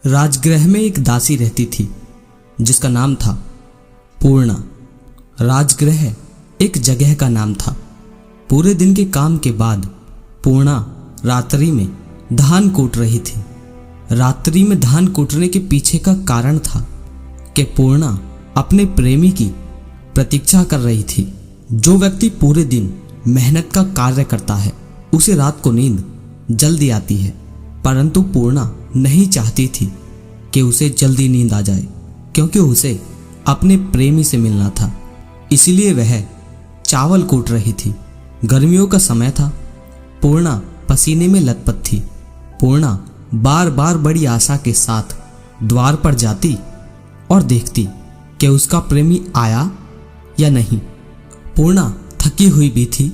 राजगृह में एक दासी रहती थी जिसका नाम था पूर्णा। राजगृह एक जगह का नाम था। पूरे दिन के काम के बाद पूर्णा रात्रि में धान कूट रही थी। रात्रि में धान कूटने के पीछे का कारण था कि पूर्णा अपने प्रेमी की प्रतीक्षा कर रही थी। जो व्यक्ति पूरे दिन मेहनत का कार्य करता है उसे रात को नींद जल्दी आती है, परंतु पूर्णा नहीं चाहती थी कि उसे जल्दी नींद आ जाए, क्योंकि उसे अपने प्रेमी से मिलना था। इसलिए वह चावल कूट रही थी। गर्मियों का समय था। पूर्णा पसीने में लथपथ थी। पूर्णा बार बार बड़ी आशा के साथ द्वार पर जाती और देखती कि उसका प्रेमी आया या नहीं। पूर्णा थकी हुई भी थी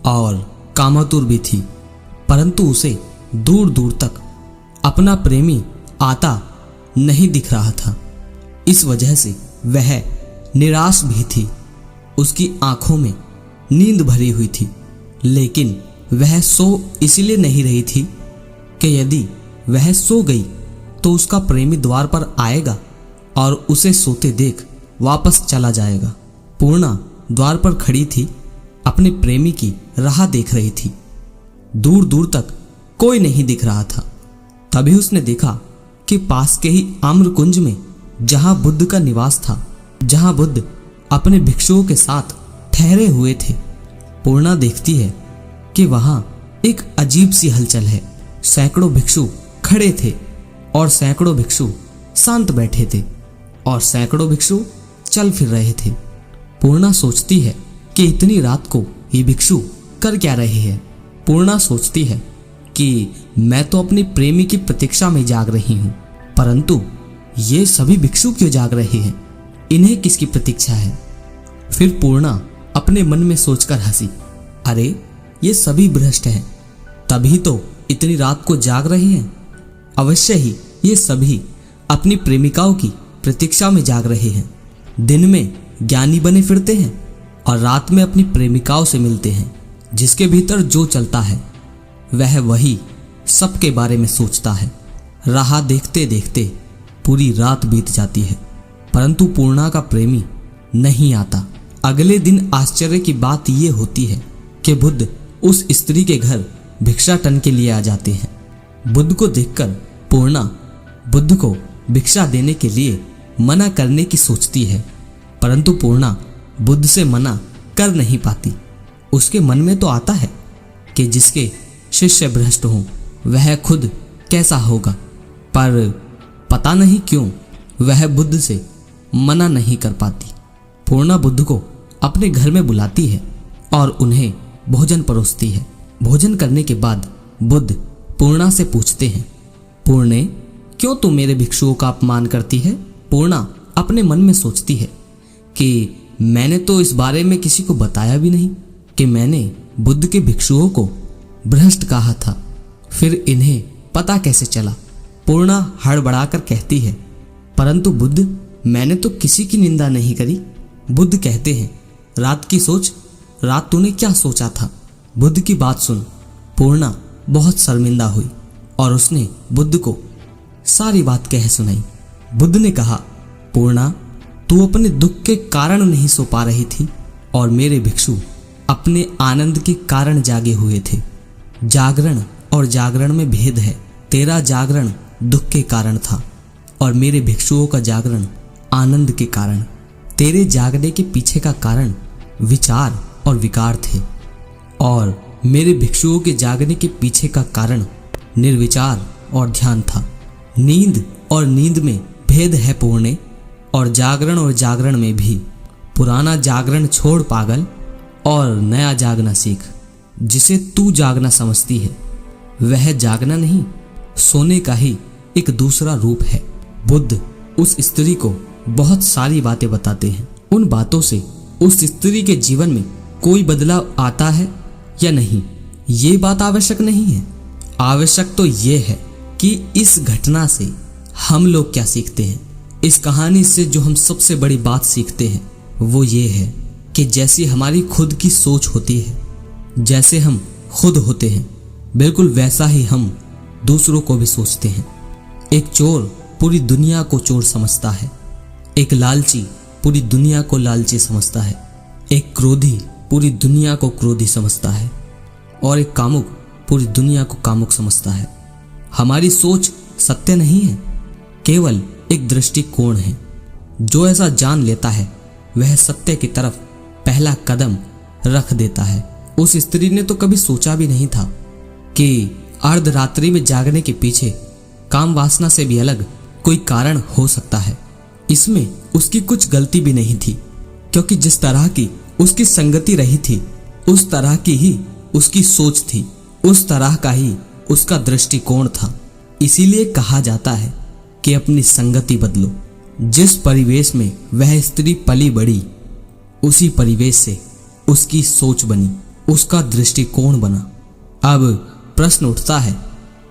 और कामातुर भी थी, परंतु उसे दूर दूर तक अपना प्रेमी आता नहीं दिख रहा था। इस वजह से वह निराश भी थी। उसकी आंखों में नींद भरी हुई थी, लेकिन वह सो इसलिए नहीं रही थी कि यदि वह सो गई तो उसका प्रेमी द्वार पर आएगा और उसे सोते देख वापस चला जाएगा। पूर्णा द्वार पर खड़ी थी, अपने प्रेमी की राह देख रही थी। दूर दूर तक कोई नहीं दिख रहा था। तभी उसने देखा कि पास के ही आम्रकुंज में, जहां बुद्ध का निवास था, जहां बुद्ध अपने भिक्षुओं के साथ ठहरे हुए थे, पूर्णा देखती है कि वहां एक अजीब सी हलचल है। सैकड़ों भिक्षु खड़े थे और सैकड़ों भिक्षु शांत बैठे थे और सैकड़ों भिक्षु चल फिर रहे थे। पूर्णा सोचती है कि इतनी रात को ये भिक्षु कर क्या रहे हैं। पूर्णा सोचती है कि मैं तो अपनी प्रेमी की प्रतीक्षा में जाग रही हूँ, परंतु ये सभी भिक्षु क्यों जाग रहे हैं? इन्हें किसकी प्रतीक्षा है? फिर पूर्णा अपने मन में सोचकर हंसी, अरे ये सभी भ्रष्ट हैं, तभी तो इतनी रात को जाग रहे हैं। अवश्य ही ये सभी अपनी प्रेमिकाओं की प्रतीक्षा में जाग रहे हैं। दिन में ज्ञानी बने फिरते हैं और रात में अपनी प्रेमिकाओं से मिलते हैं। जिसके भीतर जो चलता है वह वही सबके बारे में सोचता है। राह देखते देखते पूरी रात बीत जाती है, परंतु पूर्णा का प्रेमी नहीं आता। अगले दिन आश्चर्य की बात ये होती है कि बुद्ध उस स्त्री के घर भिक्षाटन के लिए आ जाते हैं। बुद्ध को देखकर पूर्णा बुद्ध को भिक्षा देने के लिए मना करने की सोचती है, परंतु पूर्णा बुद्ध से मना कर नहीं पाती। उसके मन में तो आता है कि जिसके शिष्य भ्रष्ट हों वह खुद कैसा होगा, पर पता नहीं क्यों वह बुद्ध से मना नहीं कर पाती। पूर्णा बुद्ध को अपने घर में बुलाती है और उन्हें भोजन परोसती है। भोजन करने के बाद बुद्ध पूर्णा से पूछते हैं, पूर्णे, क्यों तू मेरे भिक्षुओं का अपमान करती है? पूर्णा अपने मन में सोचती है कि मैंने तो इस बारे में किसी को बताया भी नहीं कि मैंने बुद्ध के भिक्षुओं को भ्रष्ट कहा था। फिर इन्हें पता कैसे चला? पूर्णा हड़बड़ाकर कहती है, परंतु बुद्ध, मैंने तो किसी की निंदा नहीं करी। बुद्ध कहते हैं, रात की सोच, रात तूने क्या सोचा था? बुद्ध की बात सुन पूर्णा बहुत शर्मिंदा हुई और उसने बुद्ध को सारी बात कह सुनाई। बुद्ध ने कहा, पूर्णा, तू अपने दुख के कारण नहीं सो पा रही थी और मेरे भिक्षु अपने आनंद के कारण जागे हुए थे। जागरण और जागरण में भेद है। तेरा जागरण दुख के कारण था और मेरे भिक्षुओं का जागरण आनंद के कारण। तेरे जागने के पीछे का कारण विचार और विकार थे और मेरे भिक्षुओं के जागने के पीछे का कारण निर्विचार और ध्यान था। नींद और नींद में भेद है पूर्णे, और जागरण में भी। पुराना जागरण छोड़ पागल और नया जागना सीख। जिसे तू जागना समझती है वह जागना नहीं, सोने का ही एक दूसरा रूप है। बुद्ध उस स्त्री को बहुत सारी बातें बताते हैं। उन बातों से उस स्त्री के जीवन में कोई बदलाव आता है या नहीं, ये बात आवश्यक नहीं है। आवश्यक तो ये है कि इस घटना से हम लोग क्या सीखते हैं। इस कहानी से जो हम सबसे बड़ी बात सीखते हैं वो ये है कि जैसी हमारी खुद की सोच होती है, जैसे हम खुद होते हैं, बिल्कुल वैसा ही हम दूसरों को भी सोचते हैं। एक चोर पूरी दुनिया को चोर समझता है, एक लालची पूरी दुनिया को लालची समझता है, एक क्रोधी पूरी दुनिया को क्रोधी समझता है और एक कामुक पूरी दुनिया को कामुक समझता है। हमारी सोच सत्य नहीं है, केवल एक दृष्टिकोण है। जो ऐसा जान लेता है वह सत्य की तरफ पहला कदम रख देता है। उस स्त्री ने तो कभी सोचा भी नहीं था कि अर्धरात्रि में जागने के पीछे काम वासना से भी अलग कोई कारण हो सकता है। इसमें उसकी कुछ गलती भी नहीं थी, क्योंकि जिस तरह की उसकी संगति रही थी उस तरह की ही उसकी सोच थी, उस तरह का ही उसका दृष्टिकोण था। इसीलिए कहा जाता है कि अपनी संगति बदलो। जिस परिवेश में वह स्त्री पली बड़ी, उसी परिवेश से उसकी सोच बनी, उसका दृष्टिकोण बना। अब प्रश्न उठता है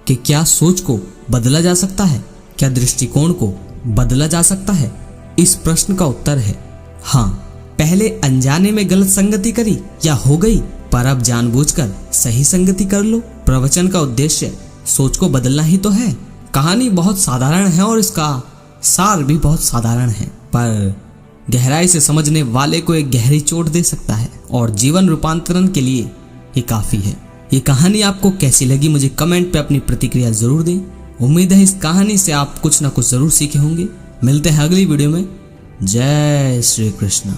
कि क्या सोच को बदला जा सकता है? क्या दृष्टिकोण को बदला जा सकता है? इस प्रश्न का उत्तर है हाँ। पहले अनजाने में गलत संगति करी या हो गई, पर अब जानबूझकर सही संगति कर लो। प्रवचन का उद्देश्य सोच को बदलना ही तो है। कहानी बहुत साधारण है और इसका सार भी बहुत साधारण है, पर गहराई से समझने वाले को एक गहरी चोट दे सकता है और जीवन रूपांतरण के लिए ये काफी है। ये कहानी आपको कैसी लगी मुझे कमेंट पे अपनी प्रतिक्रिया जरूर दें। उम्मीद है इस कहानी से आप कुछ ना कुछ जरूर सीखे होंगे। मिलते हैं अगली वीडियो में। जय श्री कृष्ण।